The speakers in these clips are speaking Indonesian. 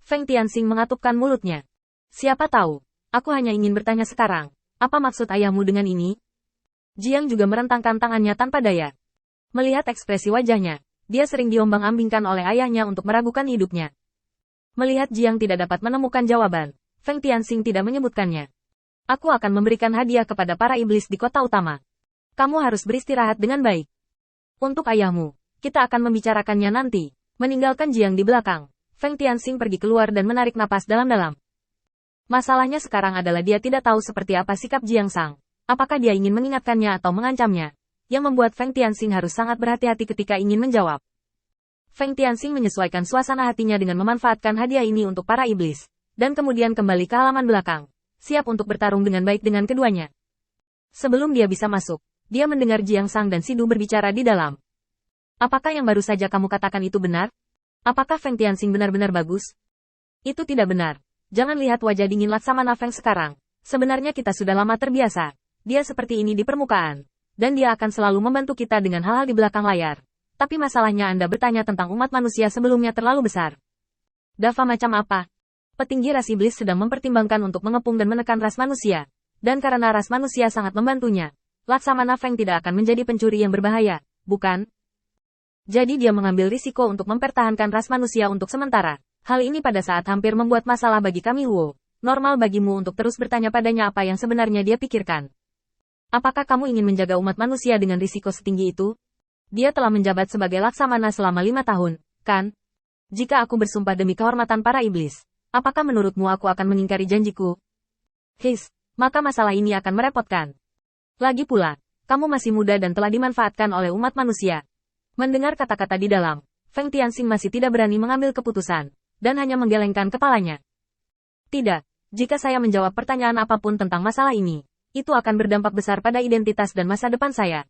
Feng Tianxing mengatupkan mulutnya. Siapa tahu, aku hanya ingin bertanya sekarang, apa maksud ayahmu dengan ini? Jiang juga merentangkan tangannya tanpa daya. Melihat ekspresi wajahnya, dia sering diombang-ambingkan oleh ayahnya untuk meragukan hidupnya. Melihat Jiang tidak dapat menemukan jawaban, Feng Tianxing tidak menyebutkannya. Aku akan memberikan hadiah kepada para iblis di kota utama. Kamu harus beristirahat dengan baik. Untuk ayahmu, kita akan membicarakannya nanti. Meninggalkan Jiang di belakang, Feng Tianxing pergi keluar dan menarik napas dalam-dalam. Masalahnya sekarang adalah dia tidak tahu seperti apa sikap Jiang Sang. Apakah dia ingin mengingatkannya atau mengancamnya? Yang membuat Feng Tianxing harus sangat berhati-hati ketika ingin menjawab. Feng Tianxing menyesuaikan suasana hatinya dengan memanfaatkan hadiah ini untuk para iblis. Dan kemudian kembali ke halaman belakang. Siap untuk bertarung dengan baik dengan keduanya. Sebelum dia bisa masuk, dia mendengar Jiang Sang dan Sidu berbicara di dalam. Apakah yang baru saja kamu katakan itu benar? Apakah Feng Tianxing benar-benar bagus? Itu tidak benar. Jangan lihat wajah dingin Laksamana Feng sekarang. Sebenarnya kita sudah lama terbiasa. Dia seperti ini di permukaan. Dan dia akan selalu membantu kita dengan hal-hal di belakang layar. Tapi masalahnya Anda bertanya tentang umat manusia sebelumnya terlalu besar. Dava macam apa? Petinggi ras iblis sedang mempertimbangkan untuk mengepung dan menekan ras manusia. Dan karena ras manusia sangat membantunya, Laksamana Feng tidak akan menjadi pencuri yang berbahaya, bukan? Jadi dia mengambil risiko untuk mempertahankan ras manusia untuk sementara. Hal ini pada saat hampir membuat masalah bagi kami Huo. Normal bagimu untuk terus bertanya padanya apa yang sebenarnya dia pikirkan. Apakah kamu ingin menjaga umat manusia dengan risiko setinggi itu? Dia telah menjabat sebagai Laksamana selama 5 tahun, kan? Jika aku bersumpah demi kehormatan para iblis, apakah menurutmu aku akan mengingkari janjiku? Maka masalah ini akan merepotkan. Lagi pula, kamu masih muda dan telah dimanfaatkan oleh umat manusia. Mendengar kata-kata di dalam, Feng Tianxing masih tidak berani mengambil keputusan, dan hanya menggelengkan kepalanya. Tidak, jika saya menjawab pertanyaan apapun tentang masalah ini, itu akan berdampak besar pada identitas dan masa depan saya.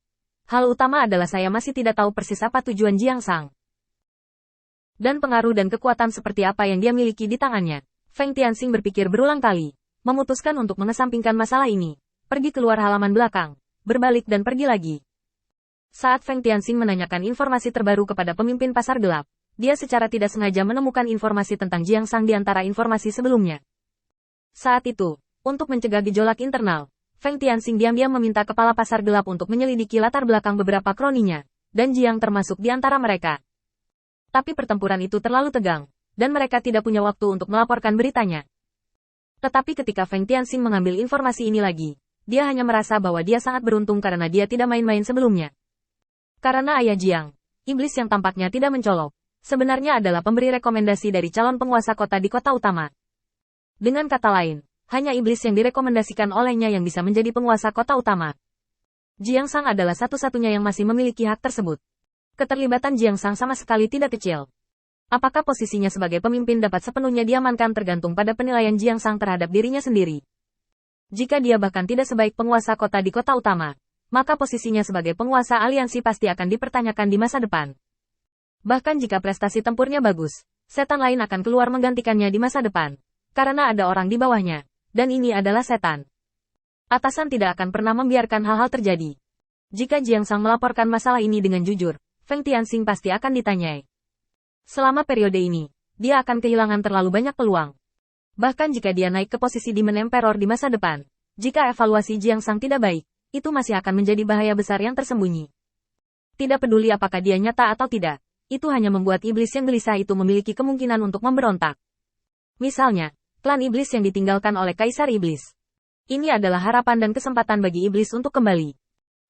Hal utama adalah saya masih tidak tahu persis apa tujuan Jiang Sang. Dan pengaruh dan kekuatan seperti apa yang dia miliki di tangannya. Feng Tianxing berpikir berulang kali, memutuskan untuk mengesampingkan masalah ini, pergi keluar halaman belakang, berbalik dan pergi lagi. Saat Feng Tianxing menanyakan informasi terbaru kepada pemimpin pasar gelap, dia secara tidak sengaja menemukan informasi tentang Jiang Sang di antara informasi sebelumnya. Saat itu, untuk mencegah gejolak internal, Feng Tianxing diam-diam meminta kepala pasar gelap untuk menyelidiki latar belakang beberapa kroninya, dan Jiang termasuk di antara mereka. Tapi pertempuran itu terlalu tegang, dan mereka tidak punya waktu untuk melaporkan beritanya. Tetapi ketika Feng Tianxing mengambil informasi ini lagi, dia hanya merasa bahwa dia sangat beruntung karena dia tidak main-main sebelumnya. Karena ayah Jiang, iblis yang tampaknya tidak mencolok, sebenarnya adalah pemberi rekomendasi dari calon penguasa kota di kota utama. Dengan kata lain, hanya iblis yang direkomendasikan olehnya yang bisa menjadi penguasa kota utama. Jiang Sang adalah satu-satunya yang masih memiliki hak tersebut. Keterlibatan Jiang Sang sama sekali tidak kecil. Apakah posisinya sebagai pemimpin dapat sepenuhnya diamankan tergantung pada penilaian Jiang Sang terhadap dirinya sendiri. Jika dia bahkan tidak sebaik penguasa kota di kota utama, maka posisinya sebagai penguasa aliansi pasti akan dipertanyakan di masa depan. Bahkan jika prestasi tempurnya bagus, setan lain akan keluar menggantikannya di masa depan. Karena ada orang di bawahnya, dan ini adalah setan. Atasan tidak akan pernah membiarkan hal-hal terjadi. Jika Jiang Sang melaporkan masalah ini dengan jujur, Feng Tianxing pasti akan ditanyai. Selama periode ini, dia akan kehilangan terlalu banyak peluang. Bahkan jika dia naik ke posisi Demon Emperor di masa depan, jika evaluasi Jiang Sang tidak baik, itu masih akan menjadi bahaya besar yang tersembunyi. Tidak peduli apakah dia nyata atau tidak, itu hanya membuat iblis yang gelisah itu memiliki kemungkinan untuk memberontak. Misalnya, klan iblis yang ditinggalkan oleh Kaisar Iblis. Ini adalah harapan dan kesempatan bagi iblis untuk kembali.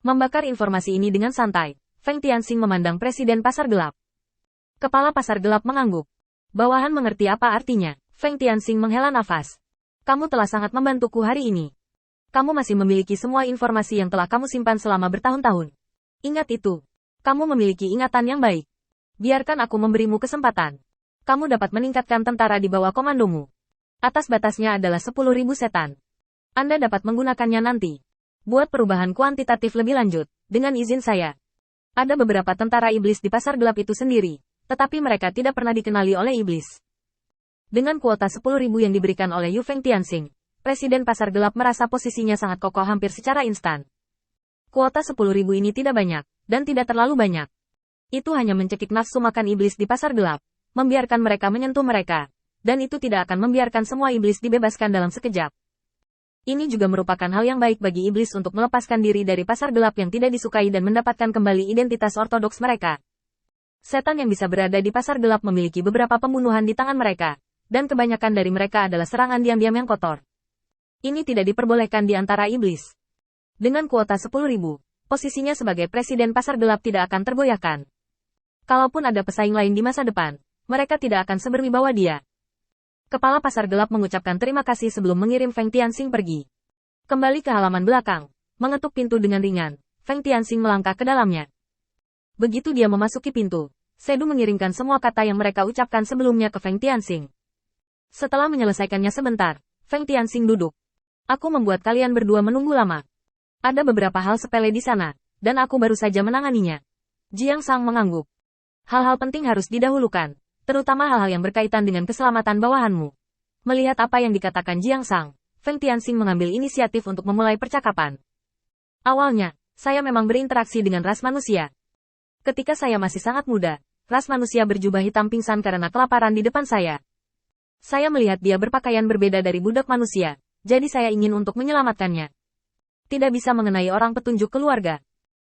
Membakar informasi ini dengan santai, Feng Tianxing memandang Presiden Pasar Gelap. Kepala Pasar Gelap mengangguk. Bawahan mengerti apa artinya. Feng Tianxing menghela nafas. Kamu telah sangat membantuku hari ini. Kamu masih memiliki semua informasi yang telah kamu simpan selama bertahun-tahun. Ingat itu. Kamu memiliki ingatan yang baik. Biarkan aku memberimu kesempatan. Kamu dapat meningkatkan tentara di bawah komandomu. Atas batasnya adalah 10.000 setan. Anda dapat menggunakannya nanti. Buat perubahan kuantitatif lebih lanjut, dengan izin saya. Ada beberapa tentara iblis di pasar gelap itu sendiri, tetapi mereka tidak pernah dikenali oleh iblis. Dengan kuota 10.000 yang diberikan oleh Yu Feng Tianxing, Presiden Pasar Gelap merasa posisinya sangat kokoh hampir secara instan. Kuota 10.000 ini tidak banyak, dan tidak terlalu banyak. Itu hanya mencekik nafsu makan iblis di Pasar Gelap, membiarkan mereka menyentuh mereka, dan itu tidak akan membiarkan semua iblis dibebaskan dalam sekejap. Ini juga merupakan hal yang baik bagi iblis untuk melepaskan diri dari pasar gelap yang tidak disukai dan mendapatkan kembali identitas ortodoks mereka. Setan yang bisa berada di pasar gelap memiliki beberapa pembunuhan di tangan mereka, dan kebanyakan dari mereka adalah serangan diam-diam yang kotor. Ini tidak diperbolehkan di antara iblis. Dengan kuota 10.000, posisinya sebagai presiden pasar gelap tidak akan tergoyahkan. Kalaupun ada pesaing lain di masa depan, mereka tidak akan seberwibawa dia. Kepala pasar gelap mengucapkan terima kasih sebelum mengirim Feng Tianxing pergi. Kembali ke halaman belakang, mengetuk pintu dengan ringan, Feng Tianxing melangkah ke dalamnya. Begitu dia memasuki pintu, Sedu mengirimkan semua kata yang mereka ucapkan sebelumnya ke Feng Tianxing. Setelah menyelesaikannya sebentar, Feng Tianxing duduk. Aku membuat kalian berdua menunggu lama. Ada beberapa hal sepele di sana, dan aku baru saja menanganinya. Jiang Sang mengangguk. Hal-hal penting harus didahulukan, terutama hal-hal yang berkaitan dengan keselamatan bawahanmu. Melihat apa yang dikatakan Jiang Sang, Feng Tianxing mengambil inisiatif untuk memulai percakapan. Awalnya, saya memang berinteraksi dengan ras manusia. Ketika saya masih sangat muda, ras manusia berjubah hitam pingsan karena kelaparan di depan saya. Saya melihat dia berpakaian berbeda dari budak manusia, jadi saya ingin untuk menyelamatkannya. Tidak bisa mengenai orang petunjuk keluarga.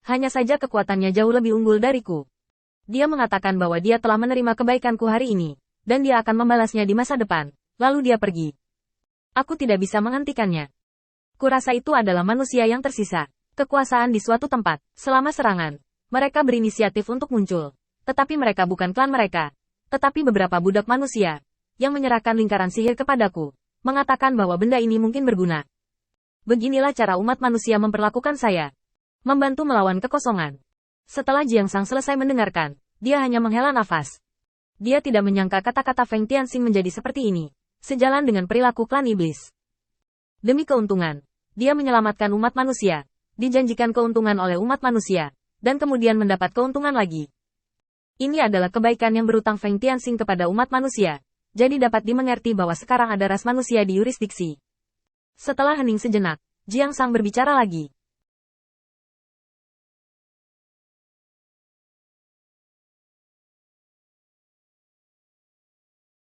Hanya saja kekuatannya jauh lebih unggul dariku. Dia mengatakan bahwa dia telah menerima kebaikanku hari ini, dan dia akan membalasnya di masa depan, lalu dia pergi. Aku tidak bisa menghentikannya. Kurasa itu adalah manusia yang tersisa. Kekuasaan di suatu tempat, selama serangan. Mereka berinisiatif untuk muncul. Tetapi mereka bukan klan mereka. Tetapi beberapa budak manusia, yang menyerahkan lingkaran sihir kepadaku, mengatakan bahwa benda ini mungkin berguna. Beginilah cara umat manusia memperlakukan saya. Membantu melawan kekosongan. Setelah Jiang Sang selesai mendengarkan, dia hanya menghela nafas. Dia tidak menyangka kata-kata Feng Tianxing menjadi seperti ini, sejalan dengan perilaku klan iblis. Demi keuntungan, dia menyelamatkan umat manusia, dijanjikan keuntungan oleh umat manusia, dan kemudian mendapat keuntungan lagi. Ini adalah kebaikan yang berutang Feng Tianxing kepada umat manusia, jadi dapat dimengerti bahwa sekarang ada ras manusia di yurisdiksi. Setelah hening sejenak, Jiang Sang berbicara lagi.